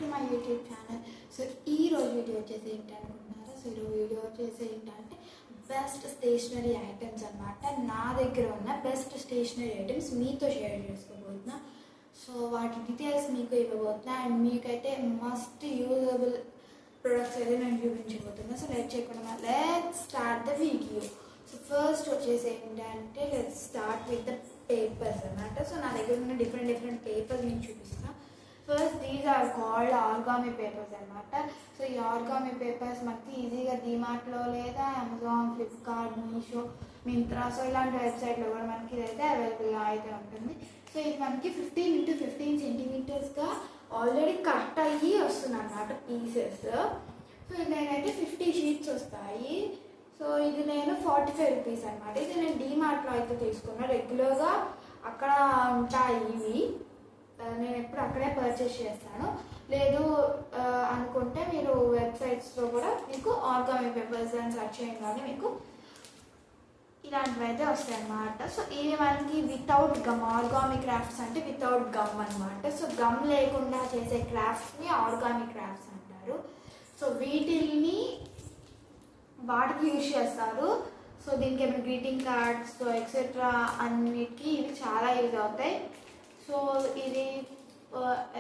To my YouTube channel. So ఈరోజు video వచ్చేసి ఏంటనుకుంటున్నారా? So ఈరోజు వీడియో వచ్చేసి ఏంటంటే బెస్ట్ స్టేషనరీ ఐటమ్స్ అనమాట. నా దగ్గర ఉన్న బెస్ట్ స్టేషనరీ ఐటమ్స్ మీతో షేర్ చేసుకోబోతున్నా. సో వాటి డీటెయిల్స్ మీకు ఇవ్వబోతున్నా అండ్ మీకైతే మస్ట్ యూజబుల్ ప్రొడక్ట్స్ అయితే నేను చూపించబోతున్నా. So let's start the video. So first వచ్చేసి ఏంటంటే let's start with the papers అనమాట. సో నా దగ్గర ఉన్న డిఫరెంట్ పేపర్స్ నేను చూపిస్తాను. First these are called origami papers అనమాట. సో ఈ ఆర్గామి పేపర్స్ మనకి ఈజీగా డిమార్ట్లో లేదా అమెజాన్, ఫ్లిప్కార్ట్, మీషో, మింత్రా సో ఇలాంటి వెబ్సైట్లో కూడా మనకి ఇదైతే అవైలబుల్గా అయితే ఉంటుంది. సో ఇది మనకి 15 x 15 సెంటీమీటర్స్గా ఆల్రెడీ కట్ అయ్యి వస్తుంది అన్నమాట పీసెస్. సో ఇది నేనైతే 50 షీట్స్ వస్తాయి. సో ఇది నేను 45 రూపీస్ అనమాట. ఇది నేను డిమార్ట్లో అయితే తీసుకున్నాను. రెగ్యులర్గా అక్కడ ఉంటాయి ఇవి, నేను ఎప్పుడు అక్కడే పర్చేస్ చేస్తాను. లేదు అనుకుంటే మీరు వెబ్సైట్స్లో కూడా మీకు ఆర్గామి పేపర్స్ అని సెర్చ్ చేయగానే మీకు ఇలాంటివి అయితే వస్తాయి అన్నమాట. సో ఇవి మనకి వితౌట్ గమ్, ఆర్గామి క్రాఫ్ట్స్ అంటే వితౌట్ గమ్ అనమాట. సో గమ్ లేకుండా చేసే క్రాఫ్ట్స్ని ఆర్గామి క్రాఫ్ట్స్ అంటారు. సో వీటిని వాటికి యూజ్ చేస్తారు. సో దీనికి ఏమైనా గ్రీటింగ్ కార్డ్స్ ఎక్సెట్రా అన్నిటికీ ఇవి చాలా యూజ్ అవుతాయి. సో ఇది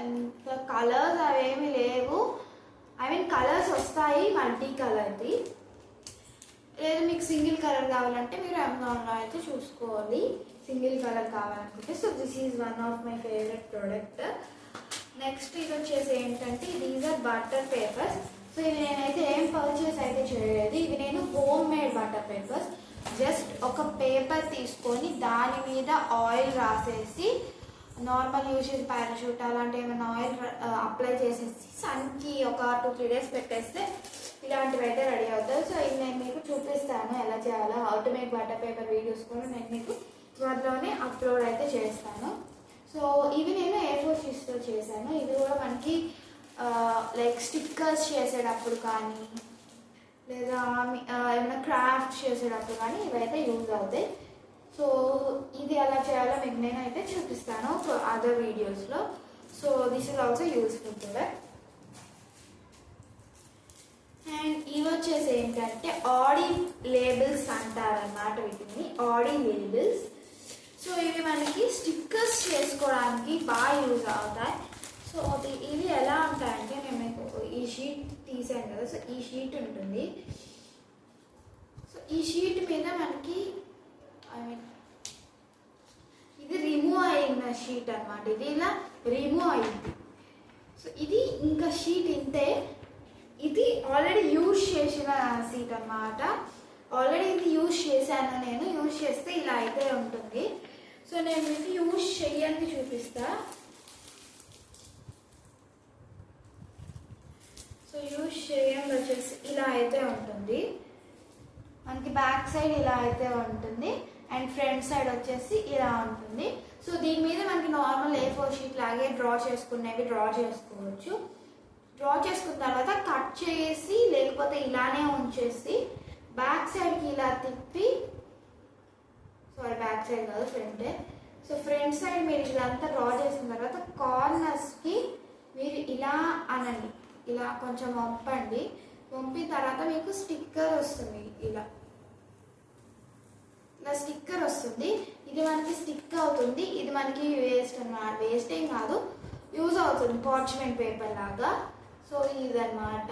ఎంత కలర్స్ అవేమి లేవు, కలర్స్ వస్తాయి మల్టీ కలర్ది. లేదు మీకు సింగిల్ కలర్ కావాలంటే మీరు అమెజాన్లో అయితే చూసుకోవాలి సింగిల్ కలర్ కావాలనుకుంటే. So this is one of my favourite product. Next ఇది వచ్చేసి ఏంటంటే these are butter papers. So ఇవి నేనైతే ఏం పర్చేస్ అయితే చేయలేదు. ఇవి నేను home made butter papers. Just ఒక పేపర్ తీసుకొని దాని మీద ఆయిల్ రాసేసి నార్మల్ యూజ్ చేసి పారాషూట్ అలాంటి ఏమైనా ఆయిల్ అప్లై చేసేసి సన్కి ఒక 2-3 days పెట్టేస్తే ఇలాంటివి అయితే రెడీ అవుతాయి. సో ఇవి నేను మీకు చూపిస్తాను ఎలా చేయాలో. How to make butter paper videos కూడా నేను మీకు త్వరలోనే అప్లోడ్ అయితే చేస్తాను. సో ఇవి నేను A4 షీట్స్తో చేశాను. ఇవి కూడా మనకి లైక్ స్టిక్కర్స్ చేసేటప్పుడు కానీ లేదా ఏమైనా క్రాఫ్ట్ చేసేటప్పుడు కానీ ఇవైతే యూజ్ అవుతాయి. సో ఇది ఎలా చేయాలో మీకు నేనైతే చూపిస్తాను అదర్ వీడియోస్లో. So this is also useful product. And ఇవి వచ్చేసి ఏంటంటే ఆడి లేబుల్స్ అంటారన్నమాట. వీటిని ఆడి లేబుల్స్. సో ఇవి మనకి స్టిక్కర్స్ చేసుకోవడానికి బాగా యూజ్ అవుతాయి. సో ఇవి ఎలా ఉంటాయంటే నేను మీకు ఈ షీట్ తీసాను కదా, సో ఈ షీట్ ఉంటుంది. సో ఈ షీట్ మీద మనకి ఇది రిమూవ్ అయిన షీట్ అనమాట. ఇది ఇలా రిమూవ్ అయింది. సో ఇది ఇంకా షీట్ ఇంతే. ఇది ఆల్రెడీ యూజ్ చేసిన షీట్ అనమాట. ఆల్రెడీ ఇది యూజ్ చేశాను నేను. యూజ్ చేస్తే ఇలా అయితే ఉంటుంది. సో నేను ఇది యూజ్ చెయ్యని చూపిస్తా. సో యూజ్ చేయండి వచ్చేసి ఇలా అయితే ఉంటుంది. మనకి బ్యాక్ సైడ్ ఇలా అయితే ఉంటుంది అండ్ ఫ్రంట్ సైడ్ వచ్చేసి ఇలా ఉంటుంది. సో దీని మీద మనకి నార్మల్ A4 షీట్ లాగే డ్రా చేసుకునేవి డ్రా చేసుకోవచ్చు. డ్రా చేసుకున్న తర్వాత కట్ చేసి లేకపోతే ఇలానే ఉంచేసి బ్యాక్ సైడ్కి ఇలా తిప్పి, బ్యాక్ సైడ్ కాదు ఫ్రంటే. సో ఫ్రంట్ సైడ్ మీరు ఇదంతా డ్రా చేసిన తర్వాత కార్నర్స్కి మీరు ఇలా అనండి, ఇలా కొంచెం వంపండి. వంపిన తర్వాత మీకు స్టిక్కర్ వస్తుంది. ఇలా స్టిక్కర్ వస్తుంది. ఇది మనకి స్టిక్ అవుతుంది. ఇది మనకి వేస్ట్ అన్నమాట. వేస్ట్ ఏం కాదు, యూజ్ అవుతుంది పార్చ్మెంట్ పేపర్ లాగా. సో ఇదన్నమాట.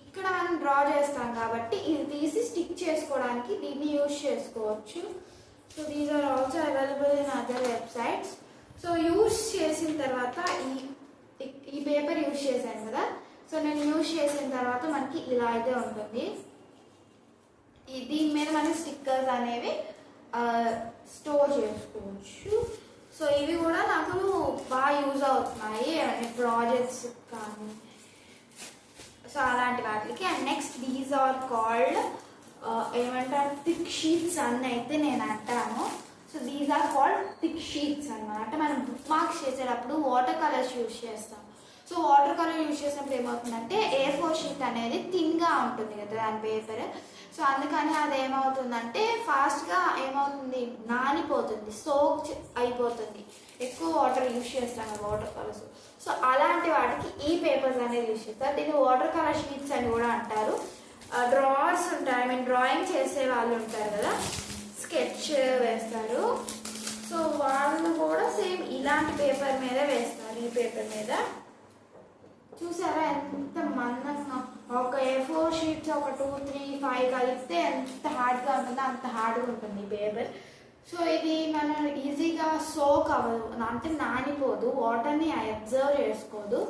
ఇక్కడ మనం డ్రా చేస్తాం కాబట్టి ఇది తీసి స్టిక్ చేసుకోవడానికి దీన్ని యూజ్ చేసుకోవచ్చు. So these are also available in other websites. So use చేసిన తర్వాత ఈ పేపర్ యూజ్ చేశాను కదా, సో నేను యూజ్ చేసిన తర్వాత మనకి ఇలా అయితే ఉంటుంది. దీని మీద మనం స్టిక్కర్స్ అనేవి స్టోర్ చేసుకోవచ్చు. సో ఇవి కూడా నాకు బాగా యూజ్ అవుతున్నాయి ప్రాజెక్ట్స్ కానీ సో అలాంటి వాటికి. And next these are called ఏమంటారు థిక్ షీట్స్ అని అయితే నేను అంటాను. So these are called thick sheets అనమాట. మనం బుక్ మార్క్స్ చేసేటప్పుడు వాటర్ కలర్స్ యూజ్ చేస్తాం. సో వాటర్ కలర్ యూజ్ చేసినప్పుడు ఏమవుతుందంటే A4 షీట్ అనేది థిన్గా ఉంటుంది కదా దాని పేపర్. సో అందుకని అది ఏమవుతుందంటే ఫాస్ట్గా ఏమవుతుంది, నానిపోతుంది, సోక్ అయిపోతుంది. ఎక్కువ వాటర్ యూజ్ చేస్తాం వాటర్ కలర్స్. సో అలాంటి వాటికి ఈ పేపర్స్ అనేది యూజ్ చేస్తారు. దీన్ని వాటర్ కలర్ షీట్స్ అని కూడా అంటారు. డ్రావర్స్ ఉంటారు, ఐ మీన్ డ్రాయింగ్ చేసే వాళ్ళు ఉంటారు కదా, స్కెచ్ వేస్తారు. సో వాళ్ళు కూడా సేమ్ ఇలాంటి పేపర్ మీద వేస్తారు. ఈ పేపర్ మీద చూసారా ఎంత మందంగా, ఒక A4 షీట్స్ ఒక 2, 3, 5 కలిపితే ఎంత హార్డ్గా ఉంటుందో అంత హార్డ్గా ఉంటుంది ఈ పేపర్. సో ఇది మనం ఈజీగా సోక్ అవ్వదు, అంటే నానిపోదు, వాటర్ని అబ్జర్వ్ చేసుకోదు.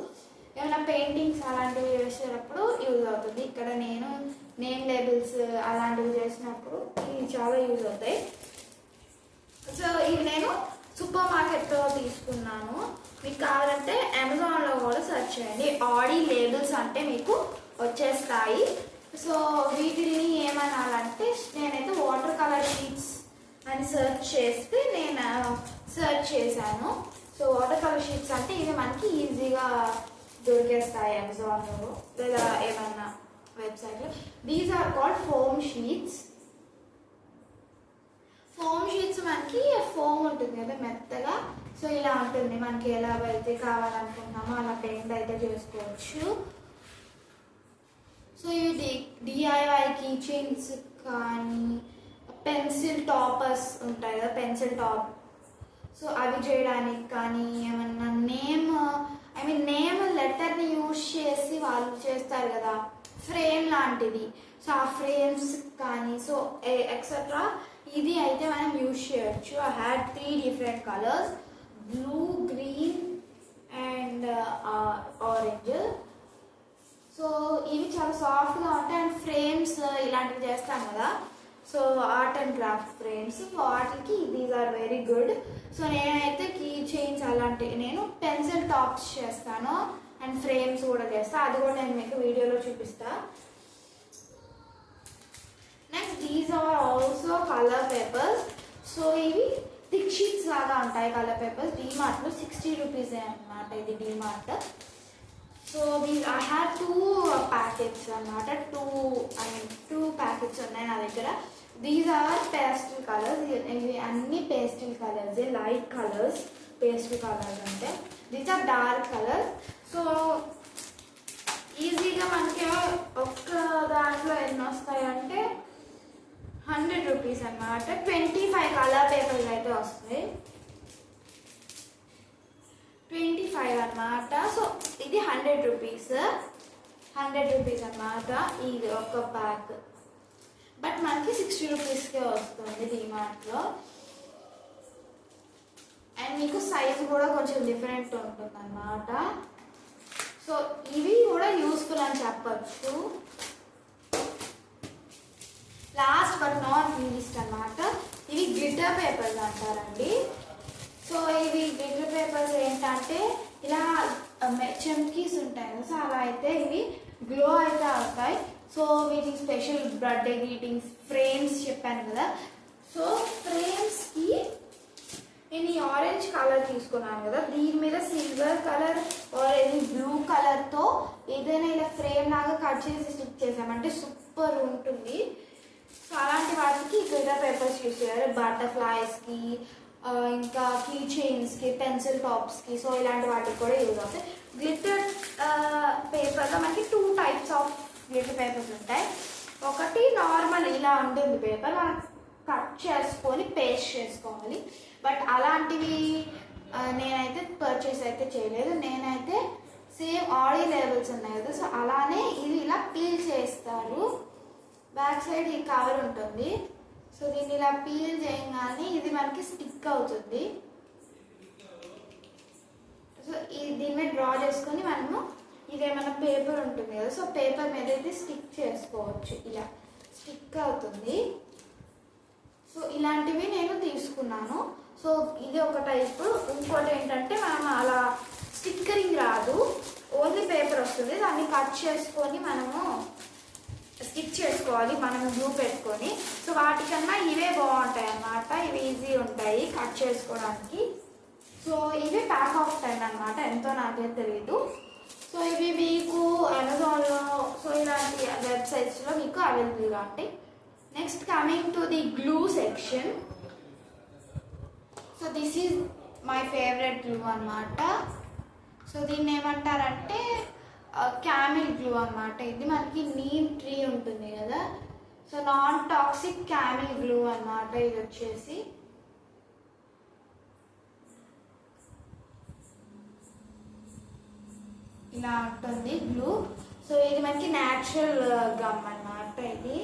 ఏమైనా పెయింటింగ్స్ అలాంటివి చేసేటప్పుడు యూజ్ అవుతుంది. ఇక్కడ నేను నేమ్ లేబుల్స్ అలాంటివి చేసినప్పుడు ఇవి చాలా యూజ్ అవుతాయి. సో ఇవి నేను సూపర్ మార్కెట్లో తీసుకున్నాను. మీకు కావాలంటే అమెజాన్లో కూడా సెర్చ్ చేయండి. ఆడి లేబుల్స్ అంటే మీకు వచ్చేస్తాయి. సో వీటిని ఏమనాలంటే నేనైతే వాటర్ కలర్ షీట్స్ అని సెర్చ్ చేస్తే నేను సెర్చ్ చేశాను. సో వాటర్ కలర్ షీట్స్ అంటే ఇవి మనకి ఈజీగా దొరికేస్తాయి అమెజాన్లో లేదా ఏమన్నా వెబ్సైట్లో. These are called foam sheets. Foam sheets మనకి ఫోమ్ ఉంటుంది కదా మెత్తగా, సో ఇలా ఉంటుంది. మనకి ఎలా అయితే కావాలనుకుంటున్నామో అలా పెయింట్ అయితే చేసుకోవచ్చు. సో ఇవి DIY కీ చైన్స్ కానీ పెన్సిల్ టాపర్స్ ఉంటాయి కదా, పెన్సిల్ టాప్, సో అవి చేయడానికి కానీ ఏమన్నా నేమ్ లెటర్ని యూజ్ చేసి వాళ్ళు చేస్తారు కదా ఫ్రేమ్ లాంటిది, సో ఆ ఫ్రేమ్స్ కానీ సో ఎక్సెట్రా ఇది అయితే మనం యూజ్ చేయొచ్చు. I had 3 different colours, blue, green and orange. So ఇవి చాలా సాఫ్ట్గా ఉంటాయి. అండ్ ఫ్రేమ్స్ ఇలాంటివి చేస్తాం కదా, so art and craft frames, వాటికి these are very good. So నేనైతే కీ చైన్స్ అలాంటివి, నేను పెన్సిల్ టాప్స్ చేస్తాను అండ్ ఫ్రేమ్స్ కూడా చేస్తాను. అది కూడా నేను మీకు వీడియోలో చూపిస్తాను. Next these are also colour papers. So ఇవి థిక్ షీట్స్ లాగా ఉంటాయి కలర్ పేపర్స్. డీమార్ట్లో 60 రూపీస్ అన్నమాట ఇది DMart. So these I have 2 packets అన్నమాట. 2 ప్యాకెట్స్ ఉన్నాయి నా దగ్గర. These are pastel colours. ఇవి అన్ని pastel colours, light colours pastel colours అంటే. These are dark colours. So ఈజీగా మనకి ఒక్క దాంట్లో ఎన్ని వస్తాయంటే 100 రూపీస్ అన్నమాట. 25 కలర్ పేపర్స్ అయితే వస్తాయి, 25 అన్నమాట. సో ఇది 100 రూపీస్ అన్నమాట ఇది ఒక ప్యాక్. బట్ మనకి 60 రూపీస్కే వస్తుంది డిమార్ట్లో. అండ్ మీకు సైజ్ కూడా కొంచెం డిఫరెంట్ ఉంటుంది అన్నమాట. సో ఇవి కూడా యూస్ఫుల్ అని చెప్పచ్చు. లాస్ట్ బట్ నాట్ లీస్ట్ అన్నమాట, ఇవి గ్లిటర్ పేపర్స్ అంటారండి. సో ఇవి గ్లిటర్ పేపర్స్ ఏంటంటే ఇలా చమ్కీస్ ఉంటాయి కదా, సో అలా అయితే ఇవి గ్లో అయితే అవుతాయి. సో వీటికి స్పెషల్ బర్త్డే గ్రీటింగ్స్ ఫ్రేమ్స్ చెప్పాను కదా. సో ఫ్రేమ్స్కి నేను ఈ ఆరెంజ్ కలర్ తీసుకున్నాను కదా, దీని మీద సిల్వర్ కలర్ ఆరెంజ్ బ్లూ కలర్తో ఏదైనా ఇలా ఫ్రేమ్ లాగా కట్ చేసి స్టిక్ చేసామంటే సూపర్ ఉంటుంది. సో అలాంటి వాటికి గ్లిటర్ పేపర్స్ యూస్ చేయాలి. బటర్ఫ్లైస్కి, ఇంకా కీ చైన్స్కి, పెన్సిల్ టాప్స్కి, సో ఇలాంటి వాటికి కూడా యూజ్ అవుతాయి. గ్లిటర్ పేపర్లో మనకి 2 టైప్స్ ఆఫ్ గ్లిటర్ పేపర్స్ ఉంటాయి. ఒకటి నార్మల్ ఇలా ఉంటుంది పేపర్, మనం కట్ చేసుకొని పేస్ట్ చేసుకోవాలి. బట్ అలాంటివి నేనైతే పర్చేస్ అయితే చేయలేదు. నేనైతే సేమ్ ఆడి లేబుల్స్ ఉన్నాయి కదా, సో అలానే ఇది ఇలా పీల్ చేస్తారు. బ్యాక్ సైడ్ ఈ కవర్ ఉంటుంది, సో దీన్ని ఇలా పీల్ చేయగానే ఇది మనకి స్టిక్ అవుతుంది. సో దీని మీద డ్రా చేసుకొని మనము ఇదేమైనా పేపర్ ఉంటుంది కదా, సో పేపర్ మీద అయితే స్టిక్ చేసుకోవచ్చు, ఇలా స్టిక్ అవుతుంది. సో ఇలాంటివి నేను తీసుకున్నాను. సో ఇది ఒక టైప్. ఇంకోటి ఏంటంటే మనం అలా స్టిక్కరింగ్ రాదు, ఓన్లీ పేపర్ వస్తుంది, దాన్ని కట్ చేసుకొని మనము స్టిక్ చేసుకోవాలి, మనం గ్లూ పెట్టుకొని. సో వాటికన్నా ఇవే బాగుంటాయి అన్నమాట, ఇవి ఈజీ ఉంటాయి కట్ చేసుకోవడానికి. సో ఇవి ప్యాక్ ఆఫ్ 10 అన్నమాట, ఎంతో నాకే తెలియదు. సో ఇవి మీకు అమెజాన్లో సో ఇలాంటి వెబ్సైట్స్లో మీకు అవైలబుల్గా ఉంటాయి. Next coming to the glue section. So this is my favourite glue అన్నమాట. సో దీన్ని ఏమంటారంటే క్యామిల్ గ్లూ అన్నమాట. ఇది మనకి నీమ్ ట్రీ ఉంటుంది కదా, so non toxic Camel glue అన్నమాట. ఇది వచ్చేసి ఇలా ఉంటుంది గ్లూ. సో ఇది మనకి న్యాచురల్ గమ్ అన్నమాట. ఇది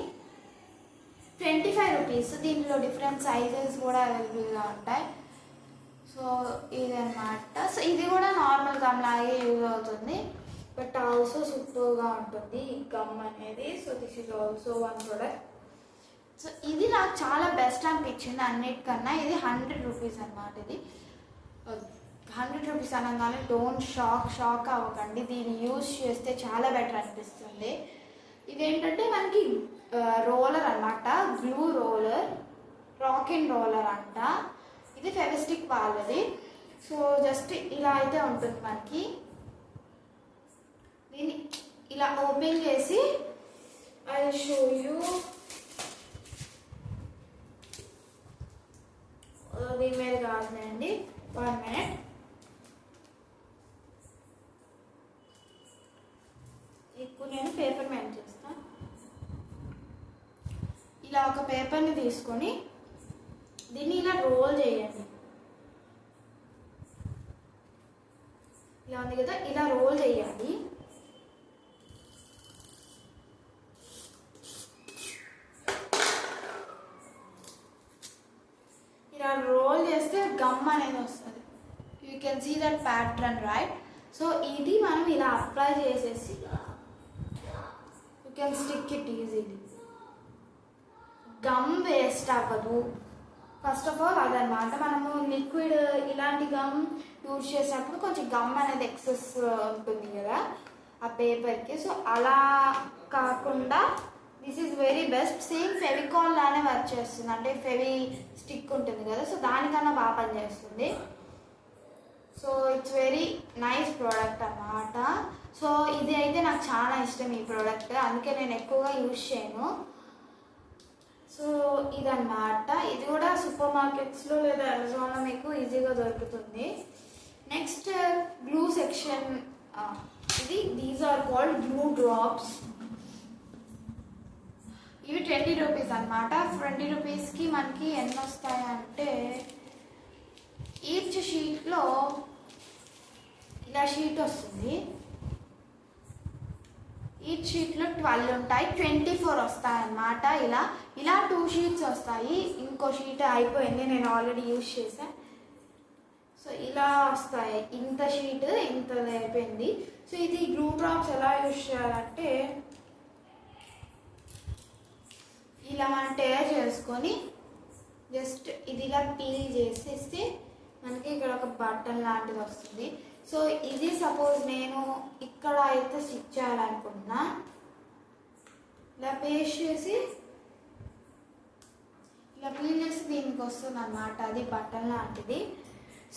25 రూపీస్. దీనిలో డిఫరెంట్ సైజెస్ కూడా అవైలబుల్గా ఉంటాయి. సో ఇది అన్నమాట. సో ఇది కూడా నార్మల్ గమ్ లాగే యూజ్ అవుతుంది, బట్ ఆల్సో సూపర్గా ఉంటుంది ఈ గమ్ అనేది. So this is also one product. So ఇది నాకు చాలా బెస్ట్ అనిపించింది అన్నిటికన్నా. ఇది 100 రూపీస్ అన్నమాట. ఇది 100 రూపీస్ అనగానే డోంట్ షాక్ అవ్వకండి. దీన్ని యూజ్ చేస్తే చాలా బెటర్ అనిపిస్తుంది. ఇదేంటంటే మనకి రోలర్ అన్నమాట, glue roller, rock and roller అంట. ఇది ఫెవిస్టిక్ వాళ్ళది. సో జస్ట్ ఇలా అయితే ఉంటుంది మనకి. దీన్ని ఇలా ఓపెన్ చేసి ఐ షో యూ. దీని మీద కాదండి, 1 minute. ఎక్కువ నేను పేపర్ మ్యాన్ చేస్తాను. ఇలా ఒక పేపర్ని తీసుకొని దీన్ని ఇలా రోల్ చేయండి. ఇలా ఉంది కదా, ఇలా రోల్ చేయాలి. ఇలా రోల్ చేస్తే గమ్ అనేది వస్తుంది. You can see that pattern right. So ఇది మనం ఇలా అప్లై చేసేసి you can stick it easily. Gum waste అవ్వదు. ఫస్ట్ ఆఫ్ ఆల్ అదనమాట. మనము లిక్విడ్ ఇలాంటి గమ్ యూజ్ చేసినప్పుడు కొంచెం గమ్ అనేది ఎక్సెస్ ఉంటుంది కదా ఆ పేపర్కి. సో అలా కాకుండా this is very best. Same Fevicol లానే వర్క్ చేస్తుంది, అంటే ఫెవి స్టిక్ ఉంటుంది కదా, సో దానికన్నా బాగా పనిచేస్తుంది. So it's very nice product అన్నమాట. సో ఇది అయితే నాకు చాలా ఇష్టం ఈ ప్రోడక్ట్, అందుకే నేను ఎక్కువగా యూజ్ చేయను. సో ఇదన్నమాట. ఇది కూడా సూపర్ మార్కెట్స్లో లేదా అమెజాన్లో మీకు ఈజీగా దొరుకుతుంది. Next glue section. These are called glue drops. ఇవి 20 రూపీస్ అన్నమాట. 20 రూపీస్కి మనకి ఎన్ని వస్తాయంటే ఈచ్ షీట్లో ఇలా షీట్ వస్తుంది. ఈచ్ షీట్లో 12 ఉంటాయి, 24 వస్తాయి అన్నమాట. ఇలా 2 షీట్స్ వస్తాయి. ఇంకో షీట్ అయిపోయింది, నేను ఆల్రెడీ యూజ్ చేశాను. సో ఇలా వస్తాయి, ఇంత షీట్ ఇంత అయిపోయింది. సో ఇది గ్లూ డ్రాప్స్ ఎలా యూజ్ చేయాలంటే ఇలా మనం తయారు చేసుకొని జస్ట్ ఇది ఇలా పీల్ చేసేస్తే మనకి ఇక్కడ ఒక బటన్ లాంటిది వస్తుంది. సో ఇది సపోజ్ నేను ఇక్కడ అయితే స్టిచ్ చేయాలనుకుంటున్నా, ఇలా పేస్ట్ చేసి ఇలా పీల్ చేసి దీనికి వస్తుంది అన్నమాట. అది బటన్ లాంటిది.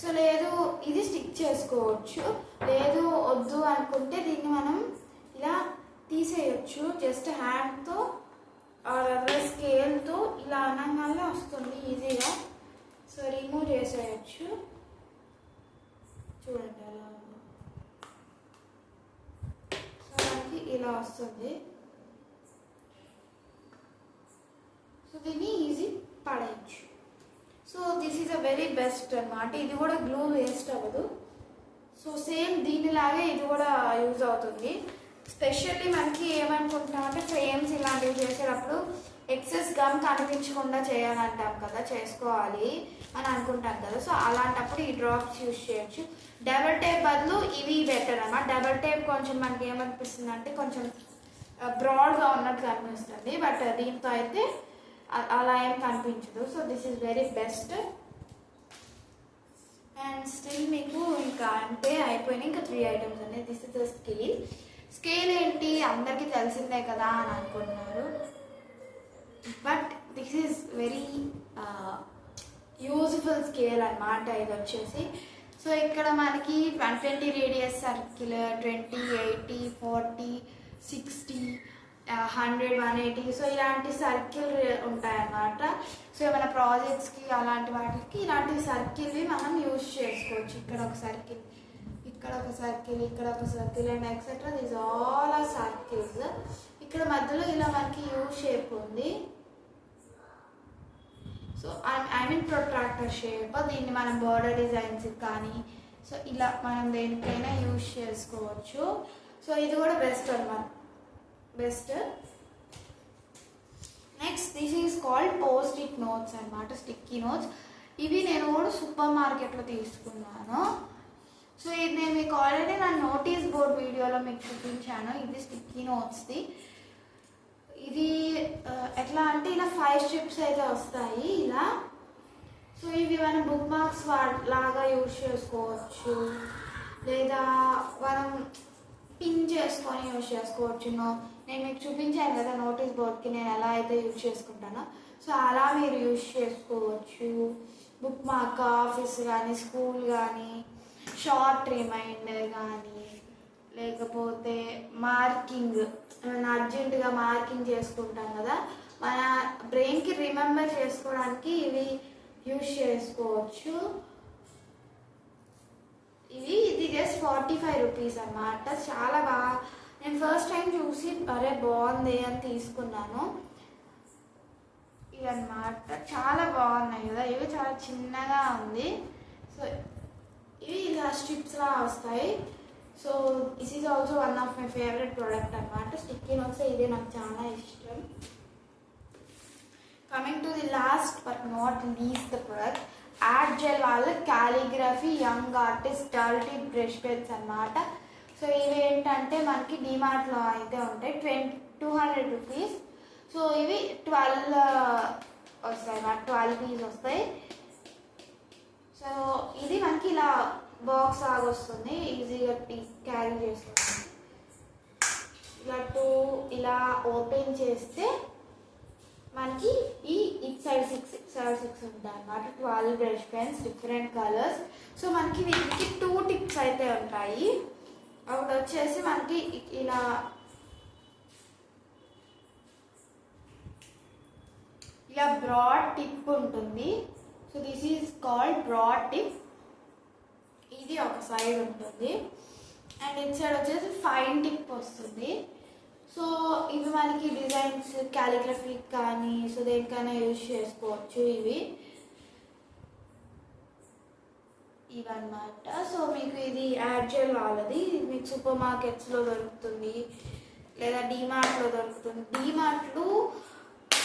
సో లేదు ఇది స్టిక్ చేసుకోవచ్చు, లేదు వద్దు అనుకుంటే దీన్ని మనం ఇలా తీసేయచ్చు. జస్ట్ హ్యాండ్తో ఆర్ స్కేల్తో ఇలా అనగానే వస్తుంది ఈజీగా. సో రిమూవ్ చేసేయచ్చు. చూడండి అలా. సో మనకి ఇలా వస్తుంది. సో దీన్ని ఈజీ పడేయచ్చు. So this is a very best అన్నమాట. ఇది కూడా గ్లూ వేస్ట్ అవ్వదు. సో సేమ్ దీనిలాగే ఇది కూడా యూజ్ అవుతుంది. స్పెషల్లీ మనకి ఏమనుకుంటున్నామంటే ఫ్రేమ్స్ ఇలాంటివి చేసేటప్పుడు ఎక్సెస్ గమ్ కనిపించకుండా చేయాలంటాం కదా, చేసుకోవాలి అని అనుకుంటాం కదా. సో అలాంటప్పుడు ఈ డ్రాప్స్ యూజ్ చేయొచ్చు. డబల్ టేప్ బదులు ఇవి బెటర్ అన్నమాట. డబల్ టేప్ కొంచెం మనకి ఏమనిపిస్తుంది అంటే కొంచెం బ్రాడ్గా ఉన్నట్టు కనిపిస్తుంది, బట్ దీంతో అయితే అలా ఏం కనిపించదు. So this is very best. And still మీకు ఇంకా అంటే అయిపోయినాయి, ఇంకా 3 ఐటమ్స్ ఉన్నాయి. This is the scale. Scale ఏంటి అందరికీ తెలిసిందే కదా అని అనుకుంటున్నారు, but this is very useful scale అన్నమాట. ఇది వచ్చేసి సో ఇక్కడ మనకి 120 రేడియస్ సర్కిల్, 20, 80, 40, 60, 100, 180 సో ఇలాంటి సర్కిల్ ఉంటాయన్నమాట. సో ఏమైనా ప్రాజెక్ట్స్కి అలాంటి వాటికి ఇలాంటి సర్కిల్వి మనం యూజ్ చేసుకోవచ్చు. ఇక్కడ ఒక సర్కిల్, ఇక్కడ ఒక సర్కిల్, ఇక్కడ ఒక circle and etcetera. These all are circles. ఇక్కడ మధ్యలో ఇలా మనకి యూ షేప్ ఉంది. So I mean protractor shape. దీన్ని మనం బోర్డర్ డిజైన్స్ కానీ సో ఇలా మనం దేనికైనా యూజ్ చేసుకోవచ్చు. సో ఇది కూడా బెస్ట్ అన్నమాట, best. Next this is called post it notes అన్నమాట, స్టిక్కీ నోట్స్. ఇవి నేను కూడా సూపర్ మార్కెట్లో తీసుకున్నాను. సో ఇది నేను మీకు ఆల్రెడీ నా నోటీస్ బోర్డ్ వీడియోలో మీకు చూపించాను. ఇది స్టిక్కీ నోట్స్ది. ఇది ఎట్లా అంటే ఇలా 5 స్ట్రిప్స్ అయితే వస్తాయి ఇలా. సో ఇవి మనం బుక్ మార్క్స్ లాగా యూజ్ చేసుకోవచ్చు, లేదా మనం పిన్ చేసుకొని యూజ్ చేసుకోవచ్చు. నేను మీకు చూపించాను కదా నోటీస్ బోర్డ్కి నేను ఎలా అయితే యూజ్ చేసుకుంటానో, సో అలా మీరు యూజ్ చేసుకోవచ్చు. బుక్ మార్క్ ఆఫీస్ కానీ స్కూల్ కానీ షార్ట్ రిమైండర్ కానీ లేకపోతే మార్కింగ్, మనం అర్జెంటుగా మార్కింగ్ చేసుకుంటాం కదా, మన బ్రెయిన్కి రిమెంబర్ చేసుకోవడానికి ఇవి యూజ్ చేసుకోవచ్చు. ఇది జస్ట్ 45 రూపీస్ అన్నమాట. చాలా బాగా, నేను ఫస్ట్ టైం చూసి అరే బాగుంది అని తీసుకున్నాను. ఇవన్నమాట చాలా బాగున్నాయి కదా, ఇవి చాలా చిన్నగా ఉంది. సో ఇవి ఇలా స్ట్రిప్స్లా వస్తాయి. So this is also one of my favourite product అన్నమాట, స్టిక్కీ నోట్స్. ఇదే నాకు చాలా ఇష్టం. Coming to the last but not least the product, art gel వాళ్ళ calligraphy young artist dull tip brush pens అన్నమాట. సో ఇవి ఏంటంటే మనకి డిమార్ట్లో అయితే ఉంటాయి, 200 రూపీస్. సో ఇవి 12 వస్తాయి అన్నమాట, 12 పీస్ వస్తాయి. సో ఇది మనకి ఇలా బాక్స్ లాగా వస్తుంది, ఈజీగా క్యారీ చేసుకుంటుంది. ఇలా ఇలా ఓపెన్ చేస్తే మనకి ఇటు సైడ్ 6 ఉంటాయి అన్నమాట. 12 brush pens, different colours. So మనకి వీటికి 2 టిప్స్ అయితే ఉంటాయి. ఒకటి వచ్చేసి మనకి ఇలా బ్రాడ్ టిప్ ఉంటుంది. So this is called broad tip. ఇది ఒక సైడ్ ఉంటుంది అండ్ ఇటు సైడ్ వచ్చేసి ఫైన్ టిప్ వస్తుంది. సో ఇవి మనకి డిజైన్స్ కాలిగ్రఫీ కానీ సో దేనికైనా యూజ్ చేసుకోవచ్చు ఇవన్నమాట. సో మీకు ఇది ఆర్ట్ జెల్ వాళ్ళది, మీకు సూపర్ మార్కెట్స్లో దొరుకుతుంది లేదా డీమార్ట్లో దొరుకుతుంది. డీమార్ట్లు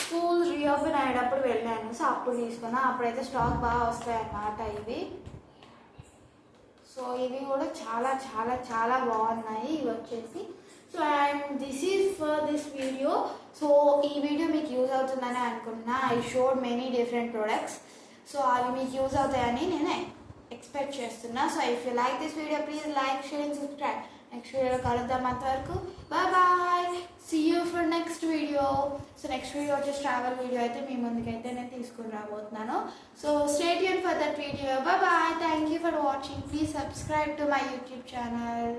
స్కూల్ రీఓపెన్ అయ్యేటప్పుడు వెళ్ళాను, సో అప్పుడు తీసుకున్నా. అప్పుడైతే స్టాక్ బాగా వస్తాయి అన్నమాట ఇవి. సో ఇవి కూడా చాలా చాలా చాలా బాగున్నాయి ఇవి వచ్చేసి. So and this is for this video. So ఈ వీడియో మీకు యూజ్ అవుతుందని అనుకున్నా. I showed many different products. So అవి మీకు యూజ్ అవుతాయని నేను ఎక్స్పెక్ట్ చేస్తున్నా. So if you like this video please like, share and subscribe. Next వీడియోలో కలుద్దాం. అంతవరకు bye bye, see you for next video. So next video వచ్చేసి ట్రావెల్ వీడియో అయితే మీ ముందుకైతే నేను తీసుకుని రాబోతున్నాను. So stay tune for that video. Bye bye, thank you for watching. Please subscribe to my YouTube channel.